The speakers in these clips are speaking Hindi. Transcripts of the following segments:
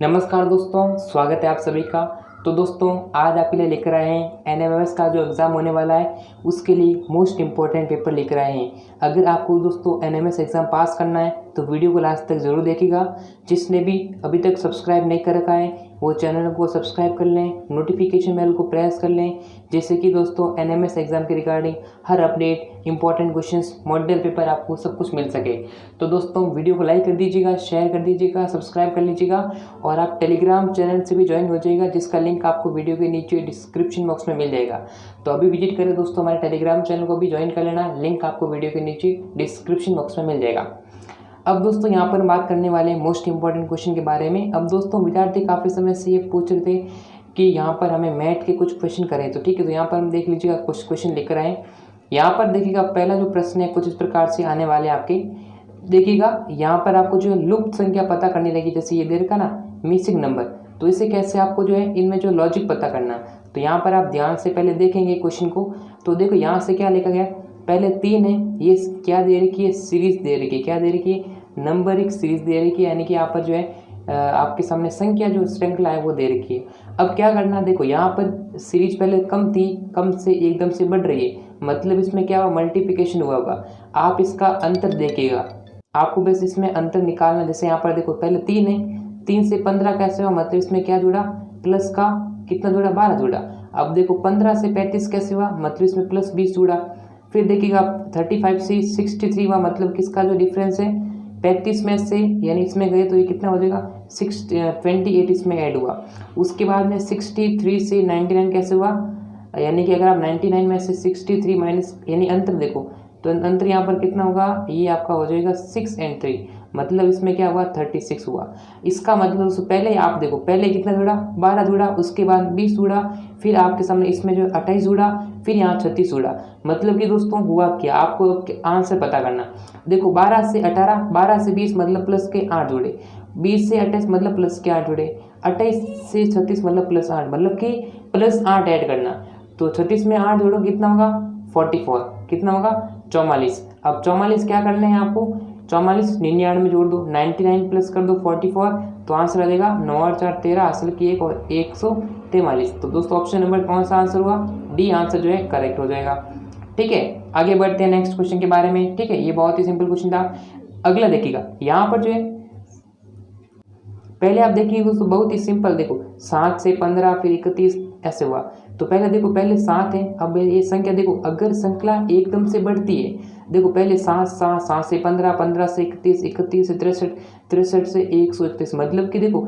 नमस्कार दोस्तों, स्वागत है आप सभी का। तो दोस्तों आज आपके लिए लिख रहे हैं एनएमएमएस का जो एग्ज़ाम होने वाला है उसके लिए मोस्ट इम्पोर्टेंट पेपर लिख रहे हैं। अगर आपको दोस्तों एनएमएमएस एग्ज़ाम पास करना है तो वीडियो को लास्ट तक ज़रूर देखिएगा। जिसने भी अभी तक सब्सक्राइब नहीं कर रखा है वो चैनल को सब्सक्राइब कर लें, नोटिफिकेशन बेल को प्रेस कर लें, जैसे कि दोस्तों एनएमएमएस एग्ज़ाम के रिगार्डिंग हर update, important questions, model paper आपको सब कुछ मिल सके। तो दोस्तों वीडियो को लाइक कर दीजिएगा, शेयर कर दीजिएगा, सब्सक्राइब कर लीजिएगा और आप टेलीग्राम चैनल से भी ज्वाइन हो जाइएगा, जिसका लिंक आपको वीडियो के नीचे डिस्क्रिप्शन बॉक्स में मिल जाएगा। तो अभी विजिट करें दोस्तों, हमारे टेलीग्राम चैनल को भी ज्वाइन कर लेना, लिंक आपको वीडियो के नीचे डिस्क्रिप्शन बॉक्स में मिल जाएगा। अब दोस्तों यहाँ पर बात करने वाले हैं मोस्ट इंपॉर्टेंट क्वेश्चन के बारे में। अब दोस्तों विद्यार्थी काफ़ी समय से ये पूछ रहे थे कि यहाँ पर हमें मैथ के कुछ क्वेश्चन करें, तो ठीक है। तो यहाँ पर हम देख लीजिएगा कुछ क्वेश्चन लेकर आए। यहाँ पर देखिएगा पहला जो प्रश्न है कुछ इस प्रकार से आने वाले आपके। देखिएगा यहाँ पर आपको जो है लुप्त संख्या पता करनी रहेगी, जैसे ये दे रखा ना मिसिंग नंबर, तो इसे कैसे आपको जो है इनमें जो लॉजिक पता करना है। तो यहाँ पर आप ध्यान से पहले देखेंगे क्वेश्चन को, तो देखो यहाँ से क्या लिखा गया, पहले 3 है, ये क्या दे रखी है, सीरीज दे रखी है, क्या दे रखी है, नंबरिक सीरीज दे रखी है, यानी कि यहाँ पर जो है आपके सामने संख्या जो श्रृंखला है वो दे रखी है। अब क्या करना, देखो यहाँ पर सीरीज पहले कम थी, कम से एकदम से बढ़ रही है, मतलब इसमें क्या हुआ, मल्टीप्लिकेशन हुआ होगा। आप इसका अंतर देखिएगा, आपको बस इसमें अंतर निकालना। जैसे यहाँ पर देखो पहले 3 है, 3 से 15 कैसे हुआ, मतलब इसमें क्या जुड़ा, प्लस का कितना जुड़ा, 12 जुड़ा। अब देखो 15 से 35 कैसे हुआ, मतलब इसमें प्लस 20 जुड़ा। फिर देखिएगा 35 से 63 हुआ, मतलब किसका जो डिफरेंस है 35 में से यानी इसमें गए तो ये कितना हो जाएगा 28 इसमें ऐड हुआ। उसके बाद में 63 से 99 कैसे हुआ, यानी कि अगर आप 99 में से 63 माइनस यानी अंतर देखो, तो अंतर यहाँ पर कितना होगा, ये आपका हो जाएगा 6 और 3, मतलब इसमें क्या हुआ 36 हुआ। इसका मतलब पहले आप देखो, पहले कितना जुड़ा, 12 जुड़ा, उसके बाद 20 जुड़ा, फिर आपके सामने इसमें जो 28 जुड़ा, फिर यहाँ 36 जुड़ा। मतलब कि दोस्तों हुआ क्या, आपको आंसर पता करना। देखो 12 से 18, 12 से 20 मतलब प्लस के 8 जुड़े, 20 से 28 मतलब प्लस के 8 जुड़े, 28 से 36 मतलब प्लस 8, मतलब कि प्लस 8 ऐड करना। तो 36 में 8 जोड़ो कितना होगा 44, कितना होगा 44। अब 44 क्या करना है आपको, 44 99 में जोड़ दो, 99 प्लस कर दो 44, तो आंसर आ जाएगा 9 और 4 13, असल की 1 और 143। तो दोस्तों ऑप्शन नंबर कौन सा आंसर हुआ, डी आंसर जो है करेक्ट हो जाएगा। ठीक है, आगे बढ़ते हैं नेक्स्ट क्वेश्चन के बारे में। ठीक है, ये बहुत ही सिंपल क्वेश्चन था। अगला देखिएगा यहाँ पर जो है, पहले आप देखिए दोस्तों बहुत ही सिंपल, देखो 7 से 15 फिर 31 ऐसे हुआ। तो पहले देखो, पहले 7 है, अब ये संख्या देखो अगर श्रृंखला एकदम से बढ़ती है, देखो पहले 7 7 7 से 15, 15 से 31, 31 से 63, 63 से 131, मतलब कि देखो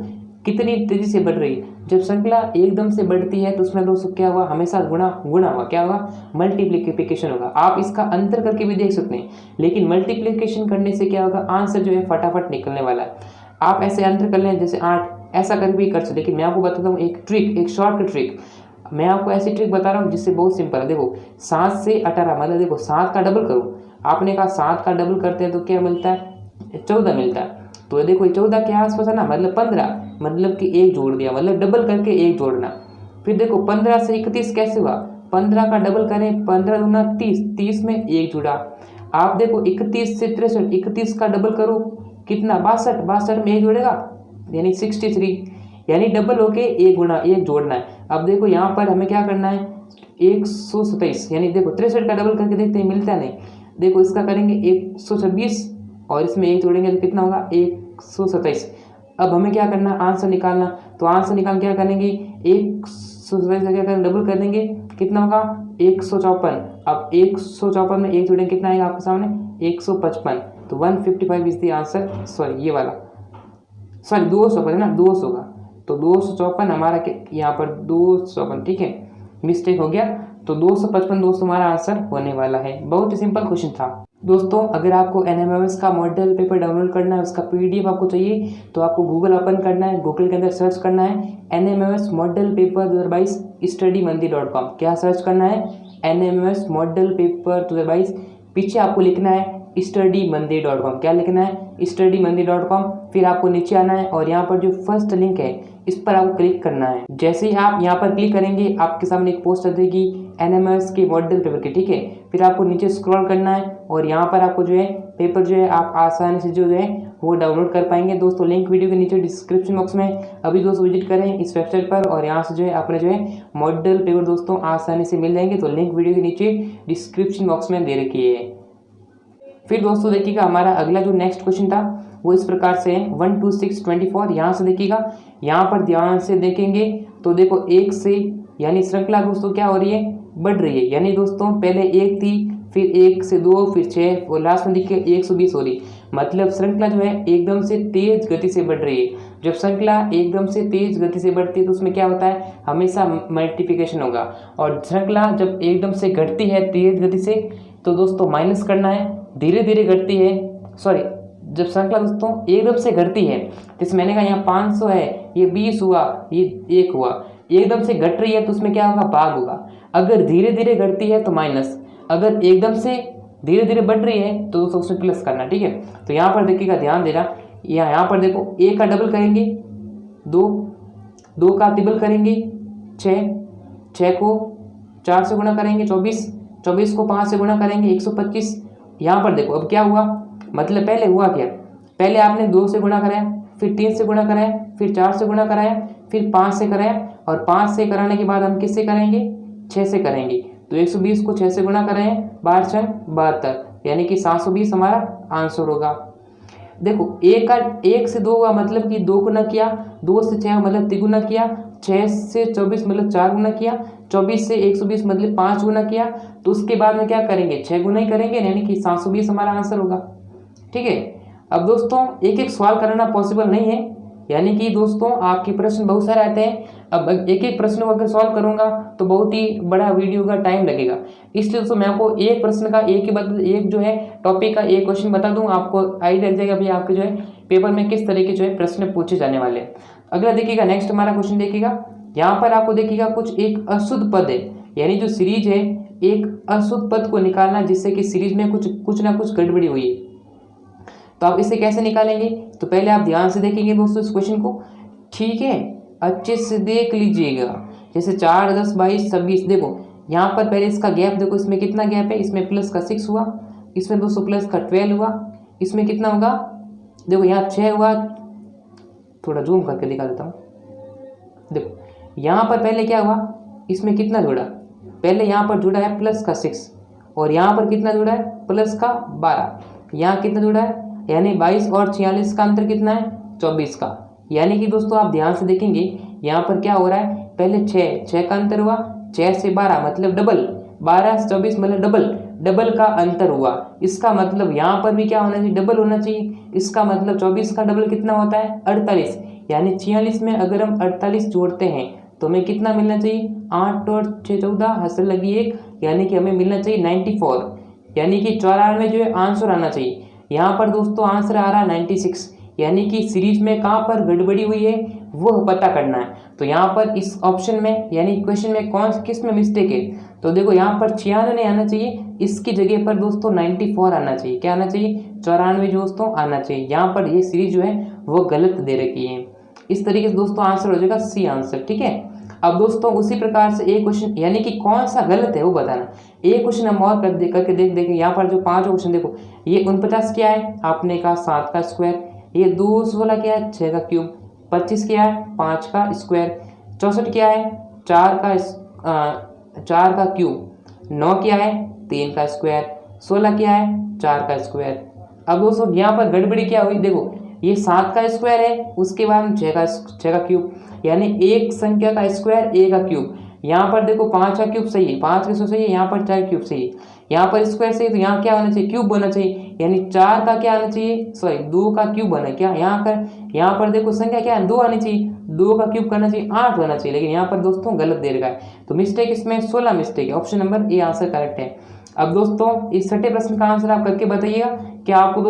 कितनी तेजी से बढ़ रही है। जब श्रृंखला एकदम से बढ़ती है तो उसमें दोस्तों क्या हुआ, हमेशा गुणा हुआ, क्या होगा, मल्टीप्लिकेशन होगा। आप इसका अंतर करके भी देख सकते हैं, लेकिन मल्टीप्लिकेशन करने से क्या होगा, आंसर जो है फटाफट निकलने वाला है। आप ऐसे अंतर कर लें, जैसे 8 ऐसा कर भी कर सकते, लेकिन मैं आपको बताता हूँ एक ट्रिक, एक शॉर्टकट ट्रिक। मैं आपको ऐसी ट्रिक बता रहा हूँ जिससे बहुत सिंपल है। देखो 7 से 18 मतलब देखो 7 का डबल करो, आपने कहा 7 का डबल करते हैं तो क्या मिलता है 14 मिलता है। तो देखो 14 के आसपास है ना, मतलब 15, मतलब कि 1 जोड़ दिया, मतलब डबल करके 1 जोड़ना। फिर देखो 15 से 31 कैसे हुआ, 15 का डबल करें, 15 दूना 30, 30 में 1 जुड़ा। आप देखो 31 से 63, 31 का डबल करो कितना 62, 62 में 1 जोड़ेगा यानी 63, यानी डबल होके 1 गुना 1 जोड़ना है। अब देखो यहाँ पर हमें क्या करना है 127, यानी देखो 63 का डबल करके देखते हैं मिलता नहीं। देखो इसका करेंगे 126 और इसमें 1 जोड़ेंगे तो कितना होगा 127। अब हमें क्या करना, आंसर निकालना। तो आंसर निकाल क्या करेंगे, 127 का क्या करें डबल कर देंगे, कितना होगा 154। अब 154 में 1 जोड़ेंगे कितना आएगा आपके सामने 155। तो 155 इज द आंसर, सॉरी ये वाला, सॉरी 254 है ना, 200 का, तो 254 हमारा यहाँ पर 254, ठीक है मिस्टेक हो गया। तो 255 दोस्तों हमारा आंसर होने वाला है। बहुत ही सिंपल क्वेश्चन था दोस्तों। अगर आपको एनएमएमएस का मॉडल पेपर डाउनलोड करना है, उसका पीडीएफ आपको चाहिए, तो आपको गूगल ओपन करना है, गूगल के अंदर सर्च करना है एनएमएमएस मॉडल पेपर 2022 studymandir.com। क्या सर्च करना है, एनएमएमएस मॉडल पेपर 2022, पीछे आपको लिखना है studymandir.com। क्या लिखना है studymandir.com। फिर आपको नीचे आना है और यहाँ पर जो फर्स्ट लिंक है इस पर आपको क्लिक करना है। जैसे ही आप यहाँ पर क्लिक करेंगे आपके सामने एक पोस्ट आ जाएगी एनएमएमएस के मॉडल पेपर की, ठीक है। फिर आपको नीचे स्क्रॉल करना है और यहाँ पर आपको जो है पेपर जो है आप आसानी से जो है वो डाउनलोड कर पाएंगे दोस्तों। लिंक वीडियो के नीचे डिस्क्रिप्शन बॉक्स में अभी दोस्तों विजिट करें इस वेबसाइट पर और यहाँ से जो है अपने जो है मॉडल पेपर दोस्तों आसानी से मिल जाएंगे। तो लिंक वीडियो के नीचे डिस्क्रिप्शन बॉक्स में दे रखी है। फिर दोस्तों देखिएगा हमारा अगला जो नेक्स्ट क्वेश्चन था वो इस प्रकार से है 1 2 6 24। यहाँ से देखिएगा, यहाँ पर ध्यान से देखेंगे तो देखो 1 से यानी श्रृंखला दोस्तों क्या हो रही है, बढ़ रही है। यानी दोस्तों पहले 1 थी, फिर 1 से 2, फिर 6 और लास्ट में देखिए 120 हो रही। मतलब श्रृंखला जो है एकदम से तेज गति से बढ़ रही है। जब श्रृंखला एकदम से तेज गति से बढ़ती है तो उसमें क्या होता है, हमेशा मल्टीप्लिकेशन होगा। और श्रृंखला जब एकदम से घटती है तेज गति से तो दोस्तों माइनस करना है। धीरे धीरे घटती है, सॉरी जब श्रृंखला दोस्तों एकदम से घटती है, जैसे मैंने कहा यहाँ 500 है, ये 20 हुआ, ये 1 हुआ, एकदम से घट रही है तो उसमें क्या होगा, भाग होगा। अगर धीरे धीरे घटती है तो माइनस, अगर एकदम से धीरे धीरे बढ़ रही है तो दोस्तों उसमें प्लस करना, ठीक है। तो यहाँ पर देखिएगा, ध्यान देना, यहाँ पर देखो 1 का डबल करेंगे 2 का ट्रिपल करेंगे 6 को 4 से गुणा करेंगे 24 को 5 से गुणा करेंगे 125। यहाँ पर देखो अब क्या हुआ, मतलब पहले हुआ क्या, पहले आपने 2 से गुणा कराया, फिर 3 से गुणा कराया, फिर 4 से गुणा कराया, फिर 5 से कराया, और 5 से कराने के बाद हम किससे करेंगे, 6 से करेंगे। तो 120 को 6 से गुणा करें, 12 6 72, यानी कि 720 हमारा आंसर होगा। देखो 1 से 2 हुआ, मतलब कि 2 गुना किया, 2 से 6 मतलब 3 गुना किया, 6 से 24 मतलब 4 गुना किया, 24 से 120 मतलब 5 गुना किया। तो उसके बाद में क्या करेंगे, 6 गुना ही करेंगे, यानी कि 720 हमारा आंसर होगा, ठीक है। अब दोस्तों एक एक सवाल करना पॉसिबल नहीं है, यानी कि दोस्तों आपके प्रश्न बहुत सारे आते हैं। अब एक एक प्रश्न को अगर सॉल्व करूंगा तो बहुत ही बड़ा वीडियो का टाइम लगेगा, इसलिए दोस्तों मैं आपको एक प्रश्न का एक जो है टॉपिक का एक क्वेश्चन बता दूं, आपको आइडिया लग जाएगा भाई आपके जो है पेपर में किस तरह के जो है प्रश्न पूछे जाने वाले हैं। अगला देखिएगा, नेक्स्ट हमारा क्वेश्चन देखिएगा, यहाँ पर आपको देखिएगा कुछ एक अशुद्ध पद है, यानी जो सीरीज है एक अशुद्ध पद को निकालना जिससे कि सीरीज में कुछ ना कुछ गड़बड़ी हुई है। तो आप इसे कैसे निकालेंगे, तो पहले आप ध्यान से देखेंगे दोस्तों इस क्वेश्चन को, ठीक है, अच्छे से देख लीजिएगा। जैसे 4 10 22 26, देखो यहाँ पर पहले इसका गैप देखो, इसमें कितना गैप है, इसमें प्लस का 6 हुआ, इसमें दोस्तों प्लस का 12 हुआ, इसमें कितना होगा, देखो यहाँ 6 हुआ, थोड़ा जूम करके दिखा देता हूँ। देखो यहाँ पर पहले क्या हुआ, इसमें कितना जुड़ा, पहले यहाँ पर जुड़ा है प्लस का 6, और यहाँ पर कितना जुड़ा है, प्लस का 12, यहाँ कितना जुड़ा है, यानी 22 और 46 का अंतर कितना है, 24 का। यानी कि दोस्तों आप ध्यान से देखेंगे यहाँ पर क्या हो रहा है, पहले 6 का अंतर हुआ, 6 से 12 मतलब डबल, 12 से 24 मतलब डबल का अंतर हुआ। इसका मतलब यहाँ पर भी क्या होना चाहिए, डबल होना चाहिए। इसका मतलब 24 का डबल कितना होता है, 48, यानी 46 में अगर हम 48 जोड़ते हैं तो हमें कितना मिलना चाहिए, 8 और 6 14, हंस लगी 1, यानी कि हमें मिलना चाहिए 94, यानी कि 94 जो है आंसर आना चाहिए। यहाँ पर दोस्तों आंसर आ रहा है 96, यानी कि सीरीज में कहाँ पर गड़बड़ी हुई है वो पता करना है। तो यहाँ पर इस ऑप्शन में यानी क्वेश्चन में किस में मिस्टेक है, तो देखो यहाँ पर 96 नहीं आना चाहिए, इसकी जगह पर दोस्तों 94 आना चाहिए। क्या आना चाहिए, 94 दोस्तों आना चाहिए। यहाँ पर ये सीरीज जो है वो गलत दे रखी है। इस तरीके से दोस्तों आंसर हो जाएगा सी आंसर, ठीक है। अब दोस्तों उसी प्रकार से एक क्वेश्चन, यानी कि कौन सा गलत है वो बताना। एक क्वेश्चन हम और करके देखें। यहाँ पर जो 5 क्वेश्चन देखो, ये 49 क्या है, आपने कहा 7 का स्क्वायर, ये 2 16 क्या है, 6 का क्यूब, 25 क्या है, 5 का स्क्वायर, 64 क्या है, 4 का क्यूब, 9 क्या है, 3 का स्क्वायर, 16 क्या है, 4 का स्क्वायर। अब दोस्तों यहाँ पर गड़बड़ी क्या हुई, देखो ये 7 का स्क्वायर है, उसके बाद 6 का क्यूब, यानी एक संख्या का स्क्वायर ए का क्यूब। यहाँ पर देखो 5 का क्यूब सही है, 5 का सही है, यहाँ पर 4 क्यूब सही है, यहाँ पर स्क्वायर सही है, तो यहाँ क्या होना चाहिए, क्यूब होना चाहिए, यानी 4 का क्या आना चाहिए, सॉरी 2 का क्यूब बना क्या, यहाँ पर देखो संख्या क्या है, 2 आनी चाहिए, 2 का क्यूब करना चाहिए 8 होना चाहिए, लेकिन यहाँ पर दोस्तों गलत दे रखा है। तो मिस्टेक इसमें 16 मिस्टेक है, option number A answer correct है। अब दोस्तों इस छठे प्रश्न का आंसर आप करके बताइएगा, क्या आपको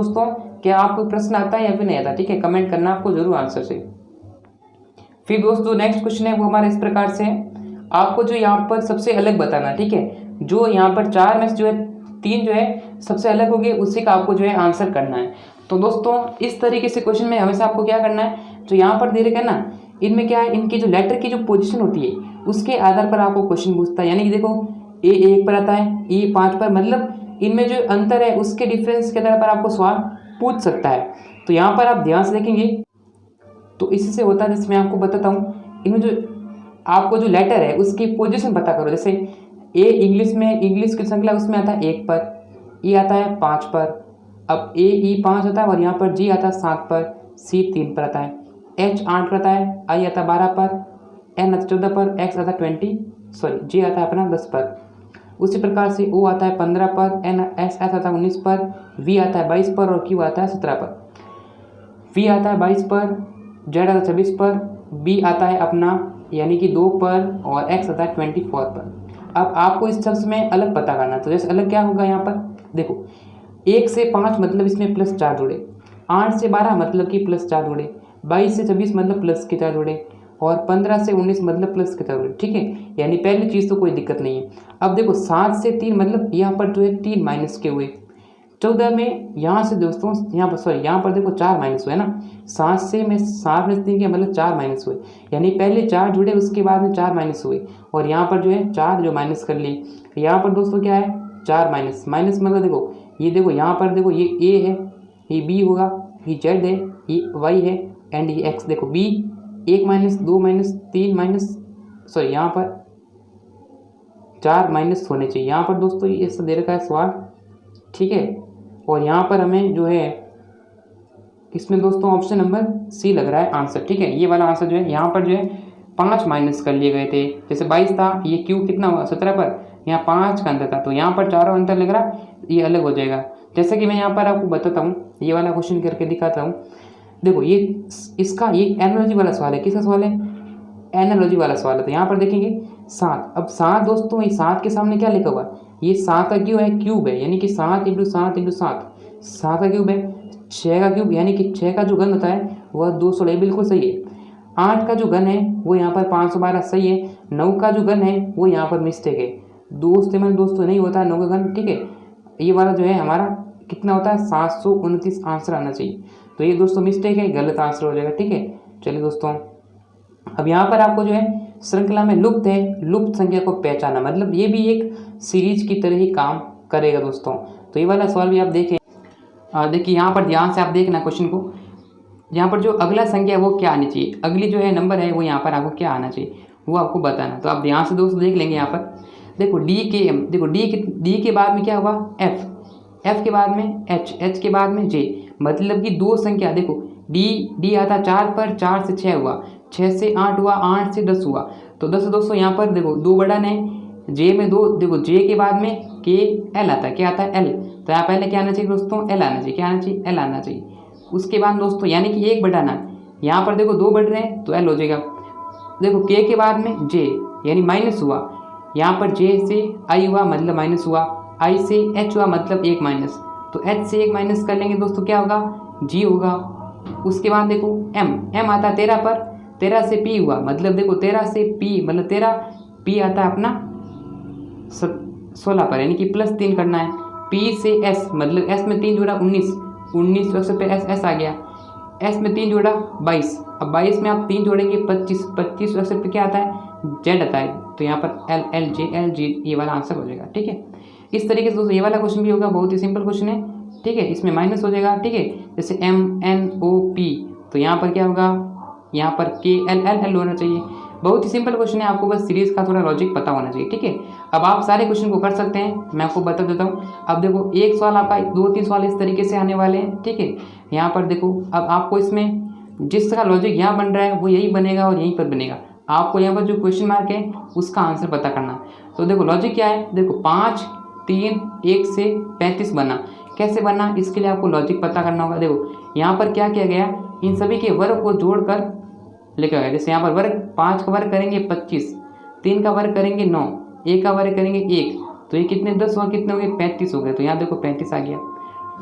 प्रश्न आता है या फिर नहीं आता, ठीक है, कमेंट करना आपको जरूर आंसर से। फिर दोस्तों नेक्स्ट क्वेश्चन है वो हमारा इस प्रकार से है, आपको जो यहाँ पर सबसे अलग बताना, ठीक है, जो यहाँ पर 4 में जो है 3 जो है सबसे अलग हो गए, उसी का आपको जो है आंसर करना है। तो दोस्तों इस तरीके से क्वेश्चन में हमेशा आपको क्या करना है, जो यहाँ पर दे रखा है ना, इनमें क्या है, इनकी जो लेटर की जो पोजीशन होती है उसके आधार पर आपको क्वेश्चन पूछता है। यानी कि देखो ए 1 पर आता है, ए 5 पर, मतलब इनमें जो अंतर है उसके डिफरेंस के आधार पर आपको सवाल पूछ सकता है। तो यहाँ पर आप ध्यान से देखेंगे तो इससे होता है, जैसे मैं आपको बताता हूँ, इनमें जो आपको जो लेटर है उसकी पोजीशन पता करो। जैसे ए इंग्लिश में, इंग्लिश की संख्या उसमें आता है 1 पर, ई आता है 5 पर, अब ए ई 5 आता है और यहाँ पर जी आता है 7 पर, सी 3 पर आता है, एच 8 पर आता है, आई आता है 12 पर, एन आता है 14 पर, एक्स आता है जी आता है अपना 10 पर। उसी प्रकार से ओ आता है 15 पर, एन एस एस आता है 19 पर, वी आता है 22 पर और क्यू आता है 17 पर। वी आता है 22 पर, जेड आता है 26 पर, बी आता है अपना यानी कि 2 पर और एक्स आता है 24 पर। अब आपको इस शब्द में अलग पता करना, तो जैसे अलग क्या होगा यहाँ पर देखो, 1 से 5 मतलब इसमें +4 जुड़े, 8 से 12 मतलब कि +4 जुड़े, 22 से 26 मतलब प्लस के 4 जुड़े और 15 से 19 मतलब प्लस के 4 जुड़े। ठीक है, यानी पहली चीज़ तो कोई दिक्कत नहीं है। अब देखो 7 से 3 मतलब यहाँ पर जो है 3 माइनस के हुए, 14 में यहाँ से दोस्तों यहाँ पर सॉरी यहाँ पर देखो 4 माइनस हुए ना, 7 से 3 के मतलब 4 माइनस हुए, यानी पहले 4 जुड़े उसके बाद में 4 माइनस हुए और यहाँ पर जो है 4 जो माइनस कर लिए। यहाँ पर दोस्तों क्या है 4 माइनस, माइनस मतलब देखो ये देखो यहाँ पर देखो ये ए है, ये बी होगा, ये जेड है, ये वाई है एंड ये एक्स। देखो B 1 minus 2 minus 3 minus sorry यहाँ पर 4 माइनस होने चाहिए। यहाँ पर दोस्तों ये दे रखा है सवाल, ठीक है, और यहाँ पर हमें जो है इसमें दोस्तों ऑप्शन नंबर सी लग रहा है आंसर। ठीक है, ये वाला आंसर जो है यहाँ पर जो है 5 माइनस कर लिए गए थे। जैसे 22 था, ये क्यू कितना हुआ 17 पर, यहाँ 5 का अंतर था, तो यहाँ पर चारों अंतर लग रहा, ये अलग हो जाएगा। जैसे कि मैं यहाँ पर आपको बताता हूँ, ये वाला क्वेश्चन करके दिखाता हूँ। देखो ये इसका ये एनालॉजी वाला सवाल है। किसका सवाल है? एनालॉजी वाला सवाल है। तो यहाँ पर देखेंगे 7, अब 7 दोस्तों ये 7 के सामने क्या लिखा हुआ, ये 7 का क्यूब है, क्यूब है यानी कि 7 × 7 × 7, 7 का क्यूब है, 6 का क्यूब यानी कि 6 का जो घन होता है वह 216, बिल्कुल सही है। 8 का जो घन है वो यहाँ पर 512, सही है। 9 का जो घन है वो यहाँ पर मिस्टेक है, दोस्तों नहीं होता है 9 का घन। ठीक है, ये वाला जो है हमारा कितना होता है 729 आंसर आना चाहिए, तो ये दोस्तों मिस्टेक है, गलत आंसर हो जाएगा। ठीक है, चलिए दोस्तों अब यहाँ पर आपको जो है श्रृंखला में लुप्त है, लुप्त संख्या को पहचाना, मतलब ये भी एक सीरीज की तरह ही काम करेगा दोस्तों। तो ये वाला सवाल भी आप देखें, देखिए यहाँ पर ध्यान से आप देखना क्वेश्चन को, यहाँ पर जो अगला संख्या है वो क्या आनी चाहिए, अगली जो है नंबर है वो यहाँ पर आपको क्या आना चाहिए वो आपको बताना। तो आप ध्यान से दोस्तों देख लेंगे। यहाँ पर देखो डी के एम, देखो डी के बाद में क्या हुआ एफ, एफ के बाद में एच, एच के बाद में जे, मतलब कि 2 संख्या देखो डी आता 4 पर, 4 से 6 हुआ, 6 से 8 हुआ, 8 से 10 हुआ, तो 10 दोस्तों यहाँ पर देखो 2 बढ़न है, जे में 2, देखो जे के बाद में के एल आता है, क्या आता है एल, तो यहाँ पहले क्या आना चाहिए दोस्तों एल आना चाहिए, क्या आना चाहिए एल आना चाहिए। उसके बाद दोस्तों यानी कि 1 बढ़ाना, यहाँ पर देखो 2 बढ़ रहे हैं तो एल हो जाएगा। देखो के बाद में जे यानी माइनस हुआ, यहाँ पर जे से आई हुआ मतलब माइनस हुआ, आई से एच हुआ मतलब 1 माइनस, तो एच से 1 माइनस कर लेंगे दोस्तों क्या होगा जी होगा। उसके बाद देखो एम आता है 13 पर, 13 से पी हुआ मतलब देखो 13 से पी मतलब 13, पी आता है अपना 16 पर यानी कि +3 करना है। पी से एस मतलब एस में 3 जोड़ा 19 तो पे एस आ गया, एस में 3 जोड़ा 22, अब 22 में आप 3 जोड़ेंगे 25 पे क्या आता है जेड आता है, तो यहाँ पर एल जी ये वाला आंसर हो जाएगा। ठीक है, इस तरीके से दोस्तों ये वाला क्वेश्चन भी होगा, बहुत ही सिंपल क्वेश्चन है। ठीक है, इसमें माइनस हो जाएगा। ठीक है, जैसे MNOP तो यहाँ पर क्या होगा, यहाँ पर KLL होना चाहिए। बहुत ही सिंपल क्वेश्चन है, आपको बस सीरीज का थोड़ा लॉजिक पता होना चाहिए। ठीक है, अब आप सारे क्वेश्चन को कर सकते हैं, मैं आपको बता देता हूँ। अब देखो एक सवाल आपका 2-3 सवाल इस तरीके से आने वाले हैं। ठीक है, यहाँ पर देखो अब आपको इसमें जिस तरह लॉजिक यहाँ बन रहा है वो यही बनेगा और यहीं पर बनेगा, आपको यहाँ पर जो क्वेश्चन मार्क है उसका आंसर पता करना। तो देखो लॉजिक क्या है, देखो 5, 3, 1 से 35 बना, कैसे बना इसके लिए आपको लॉजिक पता करना होगा। देखो यहाँ पर क्या किया गया, इन सभी के वर्ग को जोड़कर लिखा गया। जैसे यहाँ पर वर्ग 5 का वर्ग करेंगे 25, 3 का वर्ग करेंगे 9, 1 का वर्ग करेंगे 1, तो ये कितने 10 हुआ, कितने हो गए 35 हो गए, तो यहाँ देखो 35 आ गया।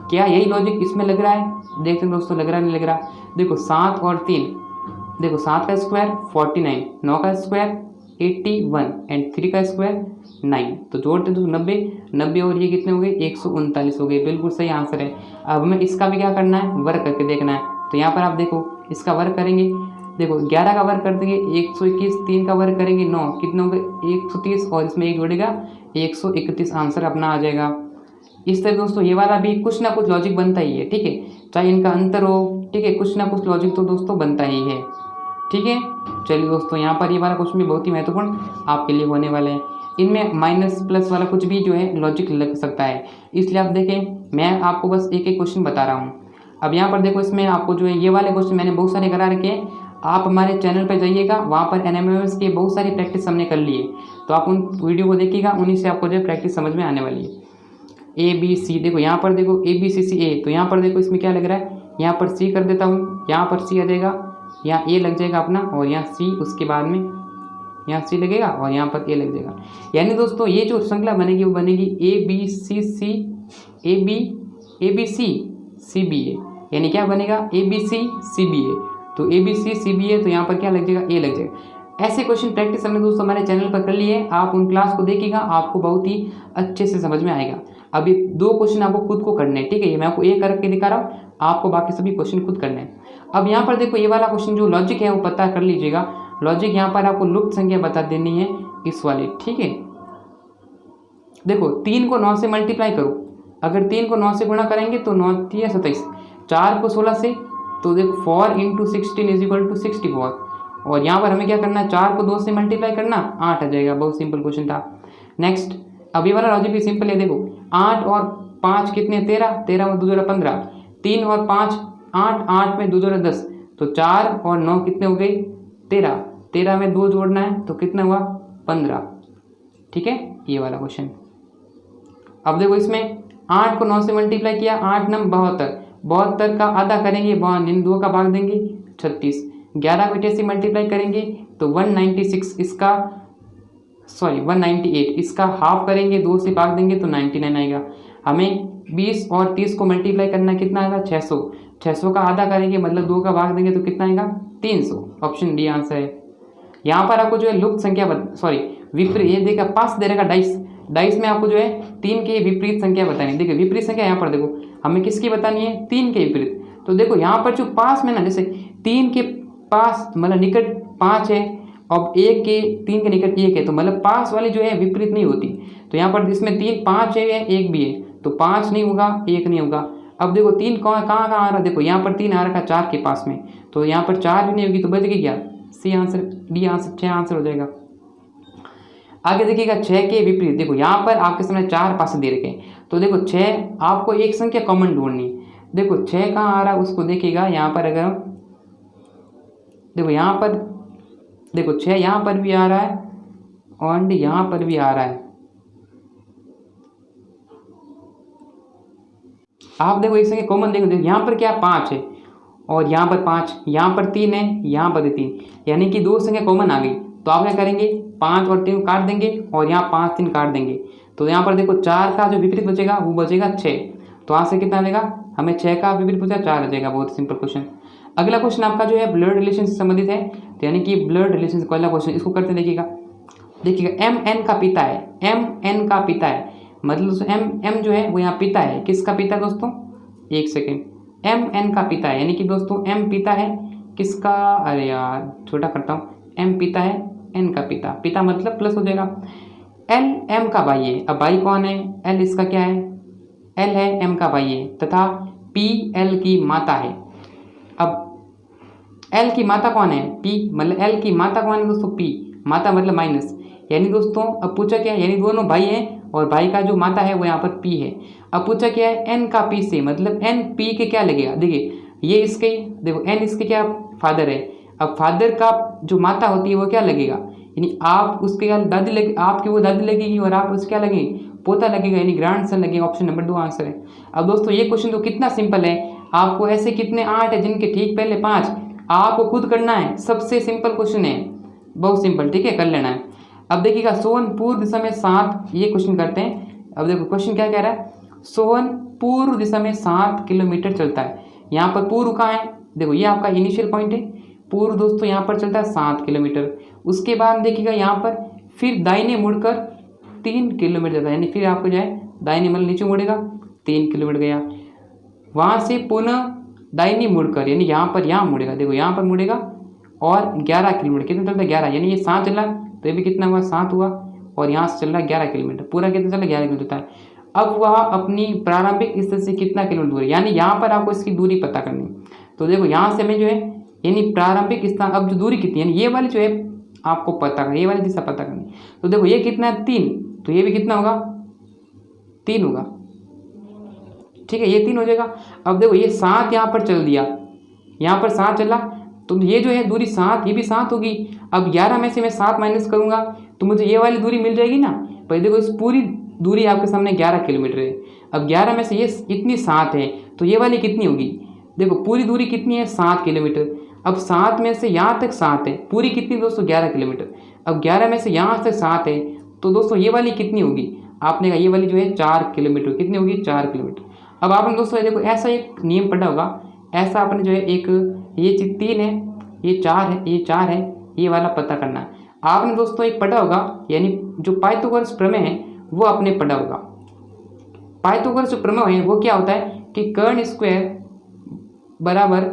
क्या यही लॉजिक इसमें लग रहा है, देखते हैं दोस्तों लग रहा नहीं लग रहा। देखो 7 और 3, देखो 7 का स्क्वायर 49, 9 का स्क्वायर 81 एंड 3 का स्क्वायर 9, तो जोड़ते तो 90 और ये कितने हो गए 139 हो गए, बिल्कुल सही आंसर है। अब हमें इसका भी क्या करना है, वर्ग करके देखना है। तो यहाँ पर आप देखो इसका वर्ग करेंगे, देखो 11 का वर्ग कर देंगे 121, 3 का वर्ग करेंगे 9, कितने हो गए 130 और इसमें 1 जोड़ेगा 131, आंसर अपना आ जाएगा। इस तरह दोस्तों ये वाला भी कुछ ना कुछ लॉजिक बनता ही है। ठीक है, चाहे इनका अंतर हो ठीक है, कुछ ना कुछ लॉजिक तो दोस्तों बनता ही है। ठीक है, चलिए दोस्तों यहाँ पर ये वाला क्वेश्चन भी बहुत ही महत्वपूर्ण आपके लिए होने वाले हैं। इनमें माइनस प्लस वाला कुछ भी जो है लॉजिक लग सकता है, इसलिए आप देखें मैं आपको बस एक एक क्वेश्चन बता रहा हूँ। अब यहाँ पर देखो, इसमें आपको जो है ये वाले क्वेश्चन मैंने बहुत सारे करा रखे हैं, आप हमारे चैनल पर जाइएगा, वहाँ पर NMMS की बहुत सारी प्रैक्टिस हमने कर ली है, तो आप उन वीडियो को देखिएगा, उन्हीं से आपको जो है प्रैक्टिस समझ में आने वाली है। ABC देखो, यहाँ पर देखो ABCCA, तो यहाँ पर देखो इसमें क्या लग रहा है, यहाँ पर C कर देता हूँ, यहाँ पर C आ जाएगा, यहाँ A लग जाएगा अपना, और यहाँ C उसके बाद में यहाँ C लगेगा और यहाँ पर A लग जाएगा। यानी दोस्तों ये जो श्रृंखला बनेगी वो बनेगी ABCCBA, यानी क्या बनेगा ABCCBA, तो ABCCBA, तो यहाँ पर क्या लग जाएगा A लग जाएगा। ऐसे क्वेश्चन प्रैक्टिस हमने दोस्तों हमारे चैनल पर कर लिए, आप उन क्लास को देखिएगा, आपको बहुत ही अच्छे से समझ में आएगा। अभी 2 क्वेश्चन आपको खुद को करने हैं, ठीक है, ये मैं आपको एक करके दिखा रहा हूँ, आपको बाकी सभी क्वेश्चन खुद करने हैं। अब यहाँ पर देखो ये वाला क्वेश्चन जो लॉजिक है वो पता कर लीजिएगा। लॉजिक यहाँ पर आपको लुप्त संख्या बता देनी है इस वाली, ठीक है। देखो 3 को 9 से मल्टीप्लाई करो, अगर 3 को 9 से गुणा करेंगे तो 9 3 27, 4 को 16 से, तो देखो 4 × 16 = 64, और यहाँ पर हमें क्या करना है, 4 को 2 से मल्टीप्लाई करना, 8 आ जाएगा। बहुत सिंपल क्वेश्चन था। नेक्स्ट, अब ये वाला लॉजिक भी सिंपल है। देखो 8 और 5 कितने, 13, 13 में 2 जोड़ा 15, 3 और 5 8, 8 में 2 जोड़ा 10, तो 4 और 9 कितने हो गए, 13, 13 में 2 जोड़ना है तो कितना हुआ, 15। ठीक है, ये वाला क्वेश्चन। अब देखो इसमें 8 को 9 से मल्टीप्लाई किया, 8 9 72, 72 का आधा करेंगे, 2 का भाग देंगे 36, 11 को 8 से मल्टीप्लाई करेंगे तो 196, इसका 198, इसका हाफ करेंगे, 2 से भाग देंगे तो 99 आएगा। हमें 20 और 30 को मल्टीप्लाई करना, कितना आएगा, 600, 600 का आधा करेंगे मतलब 2 का भाग देंगे तो कितना आएगा, 300। ऑप्शन डी आंसर है। यहाँ पर आपको जो है लुप्त संख्या विपरीत, ये देखा पास दे रखा डाइस में आपको जो है 3 के विपरीत संख्या बतानी है। देखिए विपरीत संख्या यहाँ पर देखो हमें किसकी बतानी है, 3 के विपरीत। तो देखो यहाँ पर जो पास में ना, जैसे 3 के पास मतलब निकट 5 है, अब 3 के निकट 1 है, तो मतलब पास वाली जो है विपरीत नहीं होती। तो यहाँ पर इसमें 3 5 है, 1 भी है, तो 5 नहीं होगा, 1 नहीं होगा। अब देखो 3 कहाँ आ रहा है, देखो यहाँ पर 3 आ रखा 4 के पास में, तो यहाँ पर 4 भी नहीं होगी, तो बच गई क्या, C answer, D answer, 6 answer हो जाएगा। आगे देखिएगा 6 के विपरीत, देखो यहाँ पर आपके सामने 4 पास दे रखे हैं, तो देखो 6 आपको एक संख्या कॉमन ढूंढनी है। देखो 6 कहाँ आ रहा है उसको देखिएगा, यहाँ पर अगर देखो यहाँ पर देखो 6 यहाँ पर भी आ रहा है और यहाँ पर भी आ रहा है। आप देखो एक संख्या कॉमन देखो यहाँ पर क्या 5 है और यहाँ पर 5, यहाँ पर 3 है, यहाँ पर 3, यानी कि 2 संख्या कॉमन आ गई। तो आप क्या करेंगे, 5 और 3 काट देंगे और यहाँ 5 3 काट देंगे, तो यहाँ पर देखो 4 का जो विपरीत बचेगा वो बचेगा 6, तो यहाँ से कितना बचेगा, हमें 6 का विपरीत बचा 4 आ जाएगा। बहुत सिंपल क्वेश्चन। अगला क्वेश्चन आपका जो है ब्लड रिलेशन से संबंधित है, तो यानी कि ब्लड रिलेशन से पहला क्वेश्चन, इसको करते देखिएगा। MN का पिता है, MN का पिता है, मतलब दोस्तों M जो है वो यहाँ पिता है, किसका पिता है दोस्तों, एक सेकेंड, MN का पिता है, यानी कि दोस्तों M पिता है किसका, अरे यार छोटा करता हूँ, M पिता है N का पिता मतलब प्लस हो जाएगा। L M का भाई है, अब भाई कौन है, L इसका क्या है, L है, M का भाई है, तथा P L की माता है। अब L की माता कौन है, P मतलब L की माता कौन है दोस्तों, P माता मतलब माइनस, यानी दोस्तों अब पूछा क्या है, यानी दोनों भाई हैं और भाई का जो माता है वो यहाँ पर P है। अब पूछा क्या है, N का P से, मतलब N P के क्या लगेगा, देखिए ये इसके, देखो N इसके क्या फादर है, अब फादर का जो माता होती है वो क्या लगेगा, यानी आप उसके दादी लगे, आपकी वो दादी लगेगी और आप उसके क्या लगेगी, पोता लगेगा, यानी ग्रैंड सन लगेगा। ऑप्शन नंबर 2 आंसर है। अब दोस्तों ये क्वेश्चन तो कितना सिंपल है, आपको ऐसे कितने 8 है जिनके ठीक पहले 5 आपको खुद करना है, सबसे सिंपल क्वेश्चन है, बहुत सिंपल, ठीक है, कर लेना है। अब देखिएगा सोहन पूर्व दिशा में 7, ये क्वेश्चन करते हैं। अब देखो क्वेश्चन क्या कह रहा है, सोहन पूर्व दिशा में 7 किलोमीटर चलता है। यहाँ पर पूर्व कहाँ है, देखो ये आपका इनिशियल पॉइंट है, पूर्व दोस्तों यहाँ पर चलता है 7 किलोमीटर। उसके बाद देखिएगा यहाँ पर फिर दाहिने मुड़कर 3 किलोमीटर जाता है, यानी फिर आपको जो है दाहिने मतलब नीचे मुड़ेगा 3 किलोमीटर गया, वहाँ से पुनः दाहिने मुड़कर, यानी यहाँ पर यहाँ मुड़ेगा, देखो यहाँ पर मुड़ेगा और 11 किलोमीटर, कितना चलता है 11, यानी ये 7 चला तो ये भी कितना हुआ 7 हुआ, और यहाँ से चल रहा है 11 किलोमीटर, पूरा कितना चला 11 किलोमीटर है। अब वह अपनी प्रारंभिक स्थिति से कितना किलोमीटर दूर है, यानी यहाँ पर आपको इसकी दूरी पता करनी है। तो देखो यहाँ से हमें जो है यानी प्रारंभिक स्थान, अब जो दूरी कितनी है, ये वाली जो है आपको पता करनी, ये वाली दिशा पता करनी। तो देखो ये कितना है 3, तो ये भी कितना होगा 3 होगा, ठीक है, ये 3 हो जाएगा। अब देखो ये 7 यहाँ पर चल दिया, यहाँ पर 7 चला, तो ये जो है दूरी 7, ये भी 7 होगी। अब 11 में से मैं 7 माइनस करूँगा तो मुझे ये वाली दूरी मिल जाएगी ना। पर देखो इस पूरी दूरी आपके सामने 11 किलोमीटर है। अब 11 में से ये इतनी 7 है, तो ये वाली कितनी होगी, देखो पूरी दूरी कितनी है 7 किलोमीटर। अब 7 में से यहाँ तक 7 है, पूरी कितनी दोस्तों 11 किलोमीटर। अब 11 में से यहाँ तक 7 है, तो दोस्तों ये वाली कितनी होगी, आपने कहा ये वाली जो है 4 किलोमीटर, कितनी होगी 4 किलोमीटर। अब आपने दोस्तों देखो ऐसा एक नियम पढ़ा होगा, ऐसा आपने जो है एक ये चीज 3 है, ये 4 है, ये 4 है, ये वाला पता करना है। आपने दोस्तों एक पढ़ा होगा, यानी जो पाइथागोरस प्रमेय है वो आपने पढ़ा होगा। पाइथागोरस जो प्रमेय है वो क्या होता है कि कर्ण स्क्वायर बराबर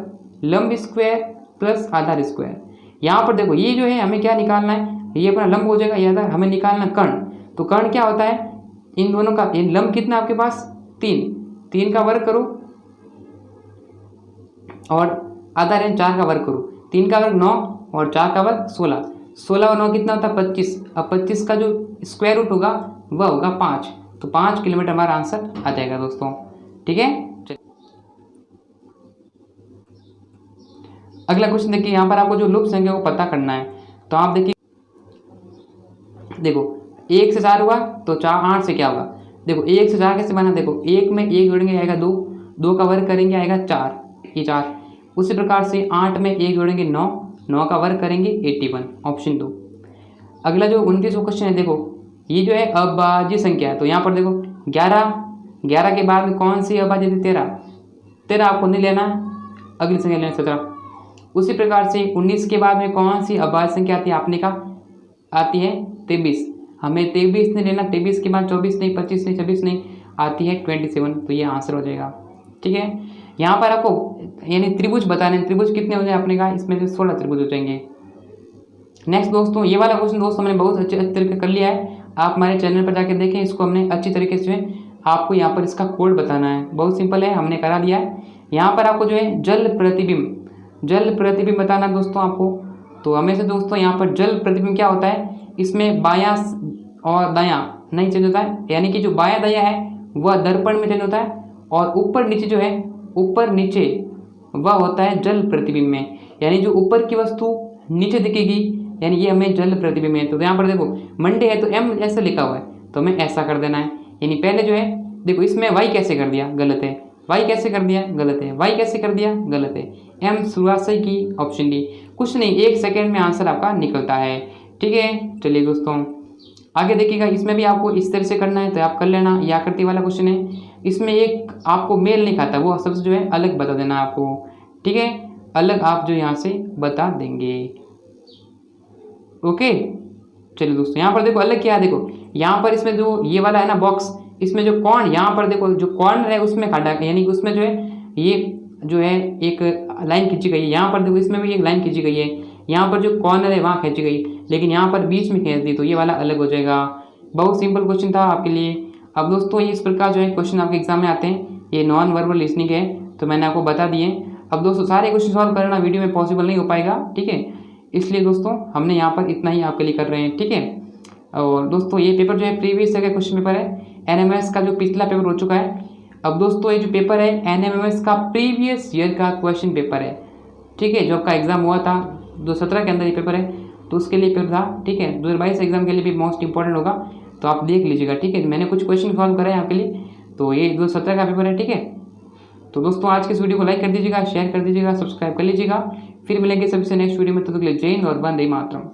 लंब स्क्वायर प्लस आधार स्क्वायर। यहाँ पर देखो ये जो है हमें क्या निकालना है, ये अपना लंब हो जाएगा, ये आधार हमें निकालना कर्ण। तो कर्ण क्या होता है, इन दोनों का लंब कितना आपके पास 3 का वर्ग करो और आधार है 4 का वर्ग करो, 3 का वर्ग 9 और 4 का वर्ग 16 और 9 कितना होता है 25। अब 25 का जो स्क्वायर रूट होगा वह होगा 5, तो 5 किलोमीटर हमारा आंसर आ जाएगा दोस्तों, ठीक है। अगला क्वेश्चन देखिए, यहाँ पर आपको जो लुप्त संख्या को पता करना है। तो आप देखिए, देखो 1 से 4 हुआ तो 8 से क्या होगा, देखो 1 से 4 कैसे बना, देखो 1 में 1 जोड़ेंगे आएगा 2, 2 का वर्ग करेंगे आएगा 4, ये 4। उसी प्रकार से 8 में 1 जोड़ेंगे 9, 9 का वर्ग करेंगे 81, ऑप्शन 2। अगला जो 29वां क्वेश्चन है, देखो ये जो है अभाज्य संख्या है। तो यहाँ पर देखो 11 के बाद में कौन सी अभाज्य थी 13 आपको नहीं लेना, अगली संख्या लेना 17। उसी प्रकार से 19 के बाद में कौन सी अभाज्य संख्या आती है, आपने कहा आती है 23, हमें 23 नहीं लेना, 23 के बाद 24 नहीं, 25 नहीं, 26 नहीं, आती है 27, तो ये आंसर हो जाएगा, ठीक है। यहाँ पर आपको यानी त्रिभुज बताने, त्रिभुज कितने हो जाए, आपने कहा इसमें से 16 त्रिभुज हो जाएंगे। नेक्स्ट दोस्तों, ये वाला क्वेश्चन दोस्तों मैंने बहुत अच्छे तरीके कर लिया है, आप हमारे चैनल पर जाकर देखें, इसको हमने अच्छी तरीके से आपको यहाँ पर इसका कोड बताना है, बहुत सिंपल है, हमने करा दिया है। यहाँ पर आपको जो है जल प्रतिबिंब बताना दोस्तों आपको। तो हमेशा दोस्तों यहाँ पर जल प्रतिबिंब क्या होता है, इसमें बायां और दायां नहीं चेंज होता है, यानी कि जो बायां दायां है वह दर्पण में चेंज होता है, और ऊपर नीचे जो है ऊपर नीचे वह होता है जल प्रतिबिंब में, यानी जो ऊपर की वस्तु नीचे दिखेगी, यानी ये हमें जल प्रतिबिंब है। तो यहाँ पर देखो मंडे है तो एम ऐसे लिखा हुआ है, तो हमें ऐसा कर देना है, यानी पहले जो है देखो इसमें वाई कैसे कर दिया, गलत है, वाई कैसे कर दिया, गलत है, वाई कैसे कर दिया, गलत है, एम शुरुआत से की, ऑप्शन डी। कुछ नहीं, 1 सेकेंड में आंसर आपका निकलता है, ठीक है। चलिए दोस्तों आगे देखिएगा, इसमें भी आपको इस तरह से करना है तो आप कर लेना। ये आकृति वाला क्वेश्चन है, इसमें एक आपको मेल नहीं खाता, वो सबसे जो है अलग बता देना आपको, ठीक है, अलग आप जो यहाँ से बता देंगे, ओके। चलिए दोस्तों यहाँ पर देखो अलग क्या है, देखो यहाँ पर इसमें जो ये वाला है ना बॉक्स, इसमें जो कॉर्न, यहाँ पर देखो जो कॉर्नर है उसमें खड़ा है, यानी कि उसमें जो है ये जो है एक लाइन खींची गई है, यहाँ पर देखो इसमें भी एक लाइन खींची गई है, यहाँ पर जो कॉर्नर है वहाँ खींची गई, लेकिन यहाँ पर बीच में खींच दी, तो ये वाला अलग हो जाएगा। बहुत सिंपल क्वेश्चन था आपके लिए। अब दोस्तों इस प्रकार जो है क्वेश्चन आपके एग्जाम में आते हैं, ये नॉन वर्बल लिसनिंग है, तो मैंने आपको बता दिए। अब दोस्तों सारे क्वेश्चन सॉल्व करना वीडियो में पॉसिबल नहीं हो पाएगा, ठीक है, इसलिए दोस्तों हमने यहाँ पर इतना ही आपके लिए कर रहे हैं, ठीक है। और दोस्तों ये पेपर जो है प्रीवियस ईयर का क्वेश्चन पेपर है, एनएमएस का जो पिछला पेपर हो चुका है। अब दोस्तों ये जो पेपर है एनएमएस का प्रीवियस ईयर का क्वेश्चन पेपर है, ठीक है, जो आपका एग्जाम हुआ था 2017 के अंदर ये पेपर है, तो उसके लिए पेपर था, ठीक है। 2022 एग्जाम के लिए भी मोस्ट इंपॉर्टेंट होगा, तो आप देख लीजिएगा, ठीक है। मैंने कुछ क्वेश्चन सॉल्व कराए आपके लिए, तो ये 2017 का पेपर है, ठीक है। तो दोस्तों आज के इस वीडियो को लाइक कर दीजिएगा, शेयर कर दीजिएगा, सब्सक्राइब कर लीजिएगा। फिर मिलेंगे सबसे नेक्स्ट वीडियो में, तब तक के लिए जय हिंद और वंदे मातरम।